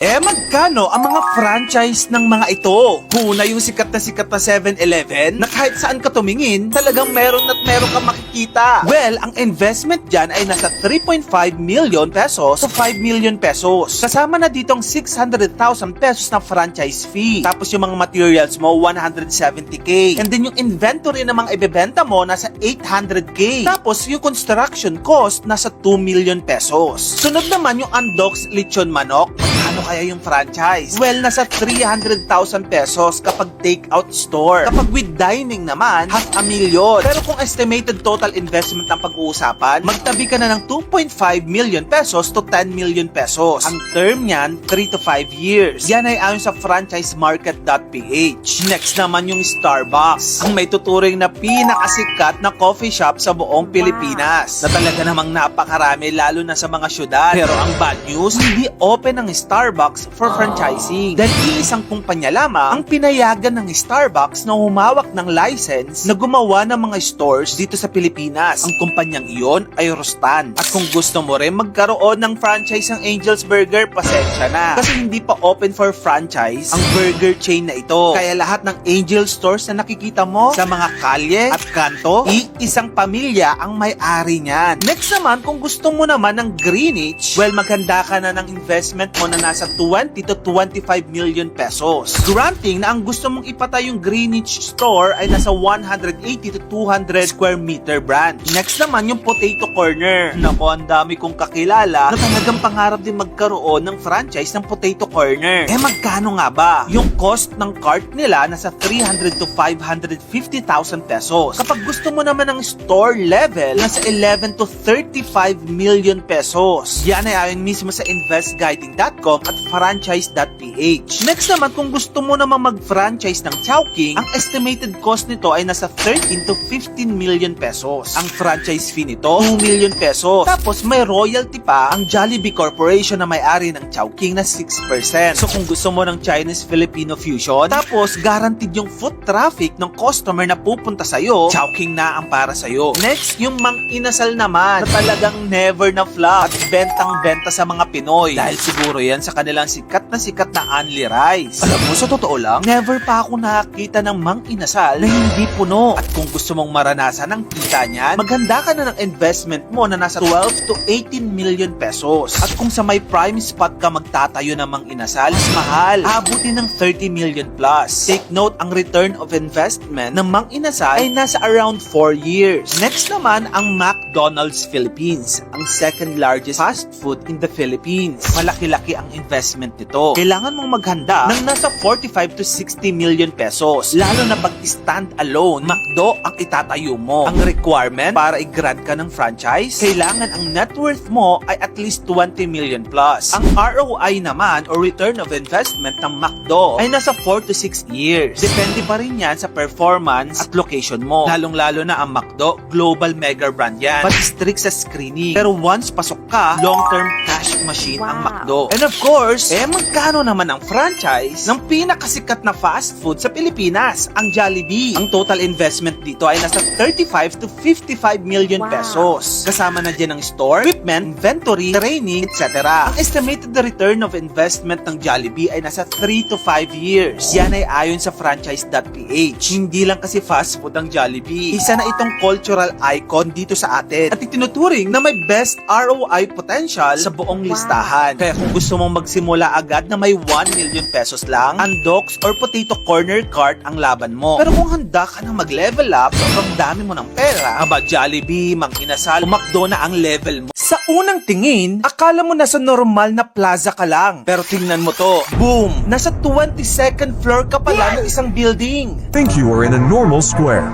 Magkano ang mga franchise ng mga ito? Una yung sikat na 7-Eleven na kahit saan ka tumingin, talagang meron at meron kang makikita. Well, ang investment dyan ay nasa 3.5 million pesos to 5 million pesos. Kasama na ditong 600,000 pesos na franchise fee. Tapos yung mga materials mo, 170k. And then yung inventory na mga ibebenta mo, nasa 800k. Tapos yung construction cost, nasa 2 million pesos. Sunod naman yung Andox Lechon Manok. Ano kaya yung franchise? Well, nasa 300,000 pesos kapag take-out store. Kapag with dining naman, 500,000. Pero kung estimated total investment ang pag-uusapan, magtabi ka na ng 2.5 million pesos to 10 million pesos. Ang term niyan, 3 to 5 years. Yan ay ayon sa franchisemarket.ph. Next naman yung Starbucks, ang may tuturing na pinakasikat na coffee shop sa buong Pilipinas. Na talaga namang napakarami lalo na sa mga syudad. Pero ang bad news, hindi open ang Starbucks for franchising. Dahil iisang kumpanya lamang ang pinayagan ng Starbucks na humawak ng license na gumawa ng mga stores dito sa Pilipinas. Ang kumpanyang iyon ay Rostan. At kung gusto mo rin magkaroon ng franchise ng Angel's Burger, pasensya na. Kasi hindi pa open for franchise ang burger chain na ito. Kaya lahat ng Angel stores na nakikita mo sa mga kalye at kanto, iisang pamilya ang may-ari niyan. Next naman, kung gusto mo naman ng Greenwich, well, maghanda ka na ng investment mo na nasa 20 to 25 million pesos. Granting na ang gusto mong ipatay yung Greenwich store ay nasa 180 to 200 square meter branch. Next naman yung Potato Corner. Nako, ang dami kong kakilala na talagang pangarap din magkaroon ng franchise ng Potato Corner. Magkano nga ba? Yung cost ng cart nila nasa 300 to 550,000 pesos. Kapag gusto mo naman ng store level, nasa 11 to 35 million pesos. Yan ay ayon mismo sa investguiding.com at franchise.ph. Next naman, kung gusto mo naman mag-franchise ng Chowking, ang estimated cost nito ay nasa 13 to 15 million pesos. Ang franchise fee nito, 2 million pesos. Tapos may royalty pa ang Jollibee Corporation na may-ari ng Chowking na 6%. So kung gusto mo ng Chinese-Filipino fusion, tapos guaranteed yung foot traffic ng customer na pupunta sa'yo, Chowking na ang para sa'yo. Next, yung Mang Inasal naman, na talagang never na flop at bentang-benta sa mga Pinoy. Dahil siguro yan sa kanilang sikat na Only Rice. Alam mo, sa totoo lang, never pa ako nakakita ng Mang Inasal na hindi puno. At kung gusto mong maranasan ang kita niyan, maghanda ka na ng investment mo na nasa 12 to 18 million pesos. At kung sa may prime spot ka magtatayo ng Mang Inasal, mas mahal. Abutin ng 30 million plus. Take note, ang return of investment ng Mang Inasal ay nasa around 4 years. Next naman, ang McDonald's Philippines, ang second largest fast food in the Philippines. Malaki-laki ang investment nito. Kailangan mong maghanda ng nasa 45 to 60 million pesos. Lalo na pag stand alone, McDo ang itatayo mo. Ang requirement para i-grant ka ng franchise, kailangan ang net worth mo ay at least 20 million plus. Ang ROI naman o return of investment ng McDo ay nasa 4 to 6 years. Depende pa rin yan sa performance at location mo. Lalong-lalo na ang McDo, global mega brand yan. But strict sa screening. Pero once pasok ka, long-term cash machine ang McDo. And of course, magkano naman ang franchise ng pinakasikat na fast food sa Pilipinas, ang Jollibee. Ang total investment dito ay nasa 35 to 55 million pesos. Kasama na dyan ang store, equipment, inventory, training, etc. Ang estimated return of investment ng Jollibee ay nasa 3 to 5 years. Yan ay ayon sa franchise.ph. Hindi lang kasi fast food ang Jollibee. Isa na itong cultural icon dito sa atin at itinuturing na may best ROI potential sa buong listahan. Kaya kung gusto mong magsimula agad na may 1 million pesos lang, Andox or Potato Corner cart ang laban mo. Pero kung handa ka na mag-level up, sobrang dami mo ng pera, Jollibee, Mang Inasal, McDo na ang level mo. Sa unang tingin, akala mo nasa normal na plaza ka lang. Pero tingnan mo to, boom! Nasa 22nd floor ka pala ng isang building. Think you are in a normal square,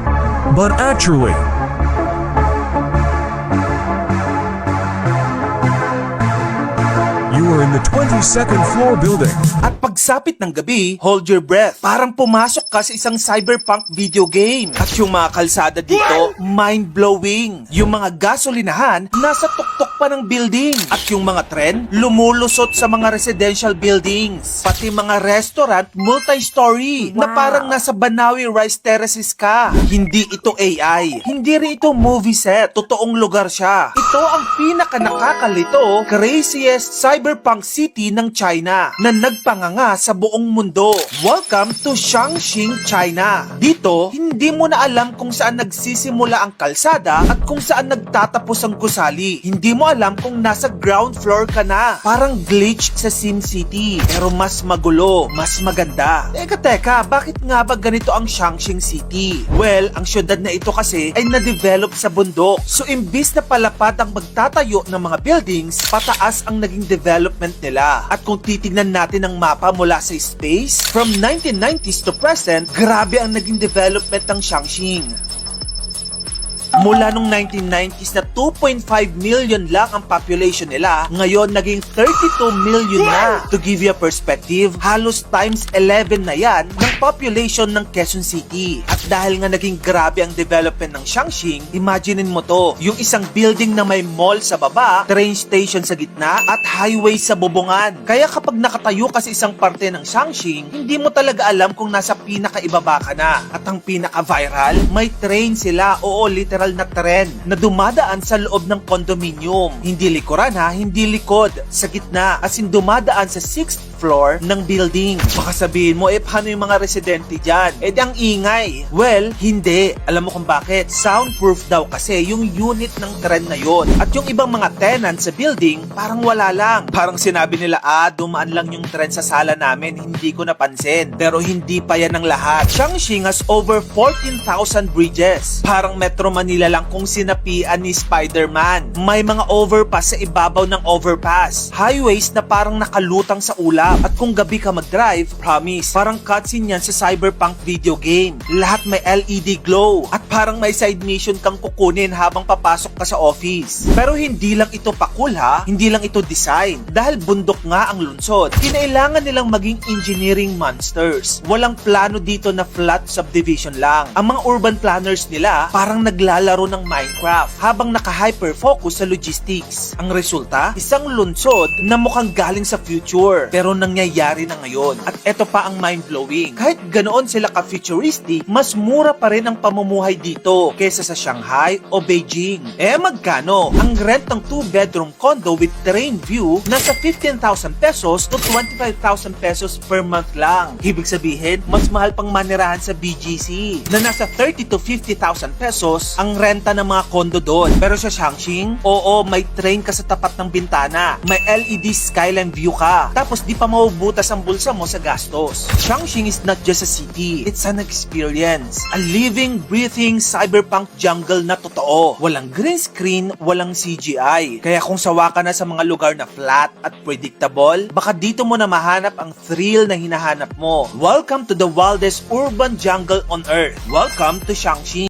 but actually, you are in the 22nd floor building. At Pagsapit ng gabi, hold your breath. Parang pumasok ka sa isang cyberpunk video game. At yung mga kalsada dito, mind-blowing. Yung mga gasolinahan, nasa tuktok pa ng building. At yung mga tren, lumulusot sa mga residential buildings. Pati mga restaurant, multi-story. Na parang nasa Banawi Rice Terraces ka. Hindi ito AI. Hindi rin ito movie set. Totoong lugar siya. Ito ang pinaka nakakalito, craziest cyberpunk city ng China na nagpanganga sa buong mundo. Welcome to Changxing, China. Dito, hindi mo na alam kung saan nagsisimula ang kalsada at kung saan nagtatapos ang gusali. Hindi mo alam kung nasa ground floor ka na. Parang glitch sa SimCity. Pero mas magulo, mas maganda. Teka, bakit nga ba ganito ang Changxing City? Well, ang syudad na ito kasi ay na-develop sa bundok. So imbis na palapad ang magtatayo ng mga buildings, pataas ang naging development nila. At kung titignan natin ang mapa mula sa space, from 1990s to present, grabe ang naging development ng Changxing. Mula nung 1990s na 2.5 million lang ang population nila, ngayon naging 32 million na. To give you a perspective, halos times 11 na yan ng population ng Quezon City. At dahil nga naging grabe ang development ng Changxing, imaginein mo to, yung isang building na may mall sa baba, train station sa gitna, at highway sa bubungan. Kaya kapag nakatayo ka sa isang parte ng Changxing, hindi mo talaga alam kung nasa pinakaibaba ka na. At ang pinaka-viral, may train sila, oo, literal na tren na dumadaan sa loob ng condominium. Hindi likuran ha, hindi likod. Sa gitna, as in dumadaan sa 6th floor ng building. Baka sabihin mo, paano yung mga residente dyan? Di ang ingay. Well, hindi. Alam mo kung bakit? Soundproof daw kasi yung unit ng tren na yon. At yung ibang mga tenant sa building, parang wala lang. Parang sinabi nila, dumaan lang yung tren sa sala namin, hindi ko napansin. Pero hindi pa yan ang lahat. Changxing has over 14,000 bridges. Parang Metro Manila lang kung sinapian ni Spider-Man. May mga overpass sa ibabaw ng overpass. Highways na parang nakalutang sa ulap. At kung gabi ka mag-drive, promise, parang cutscene yan sa cyberpunk video game. Lahat may LED glow. At parang may side mission kang kukunin habang papasok ka sa office. Pero hindi lang ito pa cool ha, hindi lang ito design. Dahil bundok nga ang lungsod, kinailangan nilang maging engineering monsters. Walang plano dito na flat subdivision lang. Ang mga urban planners nila parang naglalaro ng Minecraft habang naka-hyper-focus sa logistics. Ang resulta, isang lungsod na mukhang galing sa future pero nangyayari na ngayon. At eto pa ang mind-blowing. Kahit ganoon sila ka-futuristic, mas mura pa rin ang pamumuhay dito kesa sa Shanghai o Beijing. Magkano? Ang rent ng 2-bedroom condo with terrain view nasa 15,000 pesos to 25,000 pesos per month lang. Ibig sabihin, mas mahal pang manirahan sa BGC na nasa 30 to 50,000 pesos ang renta ng mga condo doon. Pero sa Changxing, oo, may train ka sa tapat ng bintana. May LED skyline view ka. Tapos di pa maubutas ang bulsa mo sa gastos. Changxing is not just a city. It's an experience. A living, breathing, cyberpunk jungle na totoo. Walang green screen, walang CGI. Kaya kung sawa ka na sa mga lugar na flat at predictable, baka dito mo na mahanap ang thrill na hinahanap mo. Welcome to the wildest urban jungle on earth. Welcome to Changxing.